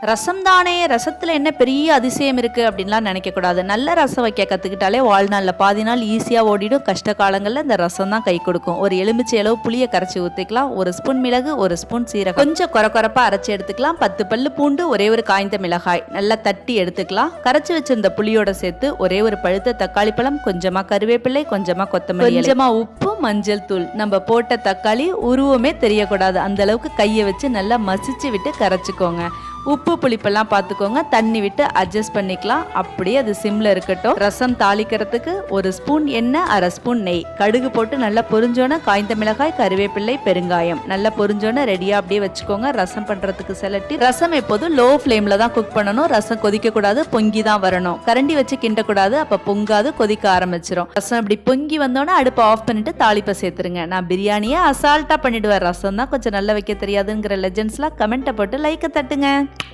ரசம் தானே, ரசத்தில் என்ன பெரிய அதிசயம் இருக்குது அப்படின்லாம் நினைக்கக்கூடாது. நல்ல ரசம் வைக்க கற்றுக்கிட்டாலே வாழ்நாளில் பாதி நாள் ஈஸியாக ஓடிடும். கஷ்ட காலங்களில் இந்த ரசம் தான் கை கொடுக்கும். ஒரு எலுமிச்சை அளவு புளியை கரைச்சி ஊற்றிக்கலாம். 1 ஸ்பூன் மிளகு, 1 ஸ்பூன் சீரகம், கொஞ்சம் கொரப்பாக அரைச்சி எடுத்துக்கலாம். 10 பல்லு பூண்டு, ஒரே ஒரு காய்ந்த மிளகாய் நல்லா தட்டி எடுத்துக்கலாம். கரைச்சி வச்சிருந்த புளியோட சேர்த்து ஒரே ஒரு பழுத்த தக்காளி பழம், கொஞ்சமாக கருவேப்பிலை, கொஞ்சமாக கொத்தமல்லி, கொஞ்சமாக உப்பு, மஞ்சள் தூள். நம்ம போட்ட தக்காளி உருவமே தெரியக்கூடாது, அந்த அளவுக்கு கையை வச்சு நல்லா மசிச்சு விட்டு கரைச்சிக்கோங்க. உப்பு புளிப்பெல்லாம் பார்த்துக்கோங்க. தண்ணி விட்டு அட்ஜஸ்ட் பண்ணிக்கலாம். அப்படியே அது சிம்ல இருக்கட்டும். ரசம் தாளிக்கிறதுக்கு 1 ஸ்பூன் எண்ணெய், 1/2 ஸ்பூன் நெய், கடுகு போட்டு நல்லா பொரிஞ்சோன காய்ந்த மிளகாய், கருவேப்பிள்ளை, பெருங்காயம் நல்லா பொரிஞ்சோன ரெடியா அப்படியே வச்சுக்கோங்க. ரசம் பண்றதுக்கு செலக்டி. ரசம் எப்போதும் லோ ஃப்ளேம்ல தான் குக் பண்ணணும். ரசம் கொதிக்க கூடாது, பொங்கி தான் வரணும். கரண்டி வச்சு கிண்டக்கூடாது, அப்ப பொங்காது, கொதிக்க ஆரம்பிச்சிடும். ரசம் இப்படி பொங்கி வந்தோன்னா அடுப்பை ஆஃப் பண்ணிட்டு தாளிப்பை சேர்த்துருங்க. நான் பிரியாணியை அசால்ட்டா பண்ணிடுவேன். ரசம் தான் கொஞ்சம் நல்லா வைக்க தெரியாதுங்கிற லெஜெண்ட்ஸ்லாம் கமெண்ட்டை போட்டு லைக்கை தட்டுங்க.